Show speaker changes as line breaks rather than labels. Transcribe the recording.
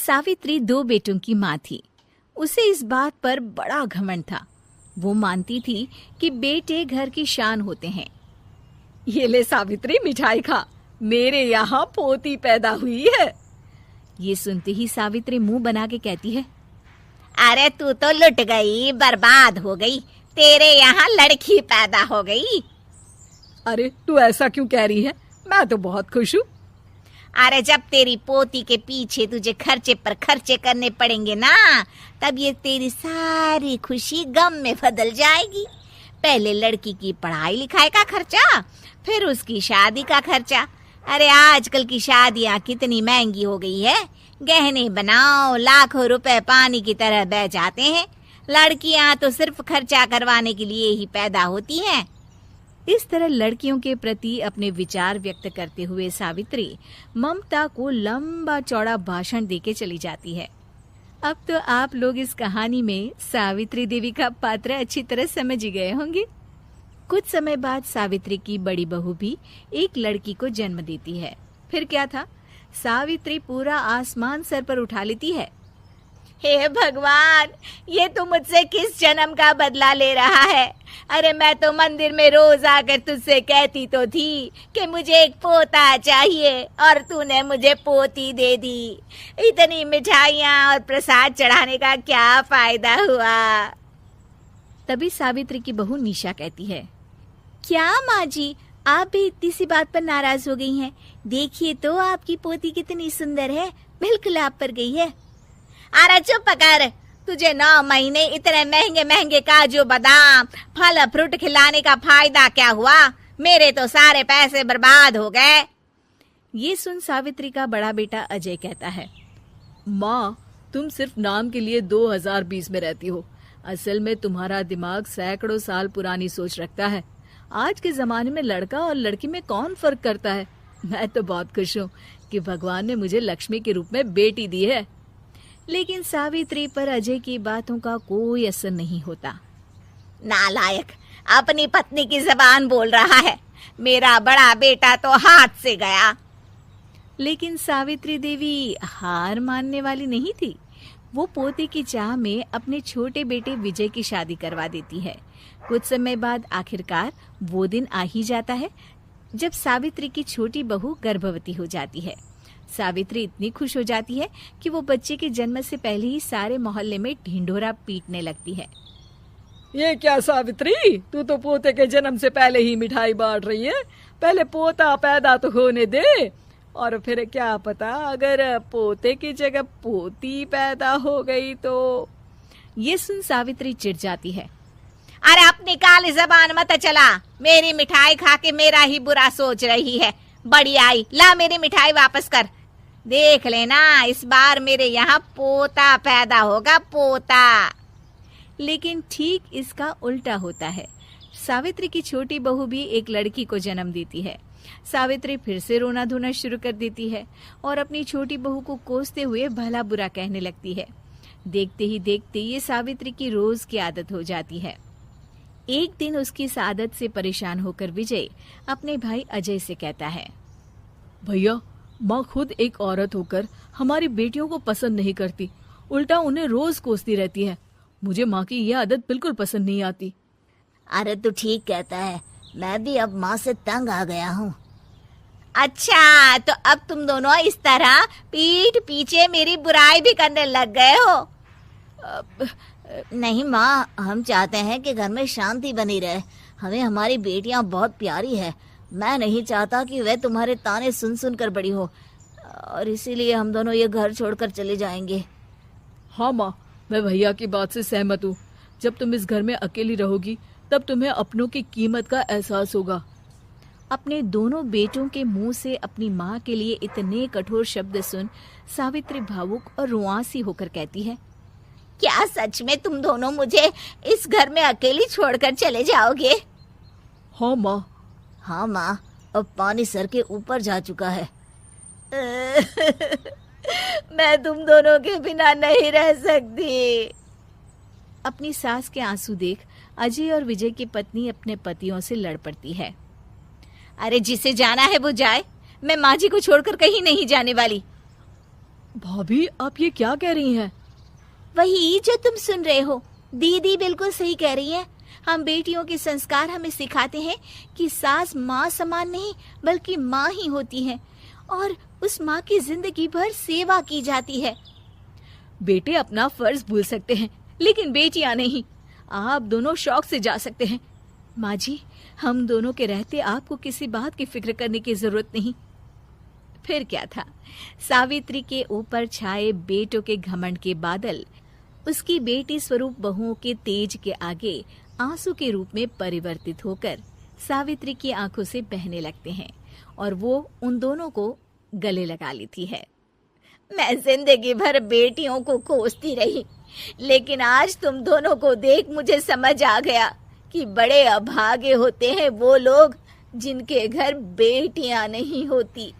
सावित्री 2 बेटों की माँ थी। उसे इस बात पर बड़ा घमंड था। वो मानती थी कि बेटे घर की शान होते हैं।
ये ले सावित्री, मिठाई खा, मेरे यहाँ पोती पैदा हुई है।
ये सुनते ही सावित्री मुंह बना के कहती है,
अरे तू तो लुट गई, बर्बाद हो गई, तेरे यहाँ लड़की पैदा हो गई।
अरे तू ऐसा क्यों कह रही है? मैं तो बहुत खुश हूँ।
अरे जब तेरी पोती के पीछे तुझे खर्चे पर खर्चे करने पड़ेंगे ना, तब ये तेरी सारी खुशी गम में बदल जाएगी। पहले लड़की की पढ़ाई लिखाई का खर्चा, फिर उसकी शादी का खर्चा। अरे आजकल की शादियाँ कितनी महंगी हो गई है। गहने बनाओ, लाखों रुपए पानी की तरह बह जाते हैं। लड़कियाँ तो सिर्फ खर्चा करवाने के लिए ही पैदा होती हैं।
इस तरह लड़कियों के प्रति अपने विचार व्यक्त करते हुए सावित्री ममता को लंबा चौड़ा भाषण देके चली जाती है। अब तो आप लोग इस कहानी में सावित्री देवी का पात्र अच्छी तरह समझ ही गए होंगे। कुछ समय बाद सावित्री की बड़ी बहू भी एक लड़की को जन्म देती है। फिर क्या था, सावित्री पूरा आसमान सर पर उठा लेती है।
हे भगवान, ये तू मुझसे किस जन्म का बदला ले रहा है? अरे मैं तो मंदिर में रोज आकर तुझसे कहती तो थी कि मुझे एक पोता चाहिए, और तूने मुझे पोती दे दी। इतनी मिठाइयाँ और प्रसाद चढ़ाने का क्या फायदा हुआ?
तभी सावित्री की बहू निशा कहती है, क्या माँ जी, आप भी इतनी सी बात पर नाराज हो गई हैं? देखिए तो आपकी पोती कितनी सुंदर है, बिल्कुल आप पर गई है।
अरे चुप कर, तुझे 9 महीने इतने महंगे महंगे काजू बादाम फल फ्रूट खिलाने का फायदा क्या हुआ? मेरे तो सारे पैसे बर्बाद हो गए।
ये सुन सावित्री का बड़ा बेटा अजय कहता है,
माँ, तुम सिर्फ नाम के लिए 2020 में रहती हो। असल में तुम्हारा दिमाग सैकड़ों साल पुरानी सोच रखता है। आज के जमाने में लड़का और लड़की में कौन फर्क करता है? मैं तो बहुत खुश हूँ कि भगवान ने मुझे लक्ष्मी के रूप में बेटी दी है।
लेकिन सावित्री पर अजय की बातों का कोई असर नहीं होता।
नालायक, अपनी पत्नी की जबान बोल रहा है। मेरा बड़ा बेटा तो हाथ से गया।
लेकिन सावित्री देवी हार मानने वाली नहीं थी। वो पोते की चाह में अपने छोटे बेटे विजय की शादी करवा देती है। कुछ समय बाद आखिरकार वो दिन आ ही जाता है जब सावित्री की छोटी बहू गर्भवती हो जाती है। सावित्री इतनी खुश हो जाती है कि वो बच्चे के जन्म से पहले ही सारे मोहल्ले में ढिंढोरा पीटने लगती है।
ये क्या सावित्री, तू तो पोते के जन्म से पहले ही मिठाई बांट रही है। पहले पोता पैदा तो होने दे, और फिर क्या पता अगर पोते की जगह पोती पैदा हो गई तो।
ये सुन सावित्री चिढ़ जाती है।
अरे अपनी काली जबान मत चला, मेरी मिठाई खा के मेरा ही बुरा सोच रही है। बड़ी आई, ला मेरी मिठाई वापस कर। देख लेना, इस बार मेरे यहाँ पोता पैदा होगा, पोता।
लेकिन ठीक इसका उल्टा होता है। सावित्री की छोटी बहू भी एक लड़की को जन्म देती है। सावित्री फिर से रोना धोना शुरू कर देती है और अपनी छोटी बहू को कोसते हुए भला बुरा कहने लगती है। देखते ही देखते ये सावित्री की रोज की आदत हो जाती है। एक दिन उसकी इस आदत से परेशान होकर विजय अपने भाई अजय से कहता है,
भैया, माँ खुद एक औरत होकर हमारी बेटियों को पसंद नहीं करती, उल्टा उन्हें रोज कोसती रहती है। मुझे माँ की यह आदत बिल्कुल पसंद नहीं आती।
अरे तू ठीक कहता है, मैं भी अब माँ से तंग आ गया हूँ। अच्छा, तो अब तुम दोनों इस तरह पीठ पीछे मेरी बुराई भी करने लग गए हो? नहीं माँ, हम चाहते हैं कि घर में शांति बनी रहे। हमें हमारी बेटियाँ बहुत प्यारी है। मैं नहीं चाहता कि वह तुम्हारे ताने सुन सुन कर बड़ी हो, और इसीलिए हम दोनों ये घर छोड़कर चले जाएंगे।
हाँ माँ, मैं भैया की बात से सहमत हूँ। जब तुम इस घर में अकेली रहोगी तब तुम्हें अपनों की कीमत का एहसास होगा।
अपने दोनों बेटों के मुंह से अपनी माँ के लिए इतने कठोर शब्द सुन सावित्री भावुक और रुआंसी होकर कहती है,
क्या सच में तुम दोनों मुझे इस घर में अकेली छोड़कर चले जाओगे?
हाँ माँ।
हाँ माँ, अब पानी सर के ऊपर जा चुका है। मैं तुम दोनों के बिना नहीं रह सकती।
अपनी सास के आंसू देख अजय और विजय की पत्नी अपने पतियों से लड़ पड़ती है।
अरे जिसे जाना है वो जाए, मैं माँ जी को छोड़कर कहीं नहीं जाने वाली।
भाभी, आप ये क्या कह रही हैं?
वही जो तुम सुन रहे हो, दीदी बिल्कुल सही कह रही है। हम बेटियों के संस्कार हमें सिखाते हैं कि सास माँ समान नहीं बल्कि माँ ही होती है और उस माँ की जिंदगी भर सेवा की जाती है।
बेटे अपना फर्ज भूल सकते हैं, लेकिन बेटियां नहीं। आप दोनों शौक से जा सकते हैं। माँ जी, हम दोनों के रहते आपको किसी बात की फिक्र करने की जरूरत नहीं।
फिर क्या था, सावित्री के ऊपर छाए बेटों के घमंड के बादल उसकी बेटी स्वरूप बहुओं के तेज के आगे आंसू के रूप में परिवर्तित होकर सावित्री की आंखों से बहने लगते हैं और वो उन दोनों को गले लगा लेती है।
मैं जिंदगी भर बेटियों को कोसती रही, लेकिन आज तुम दोनों को देख मुझे समझ आ गया कि बड़े अभागे होते हैं वो लोग जिनके घर बेटियां नहीं होती।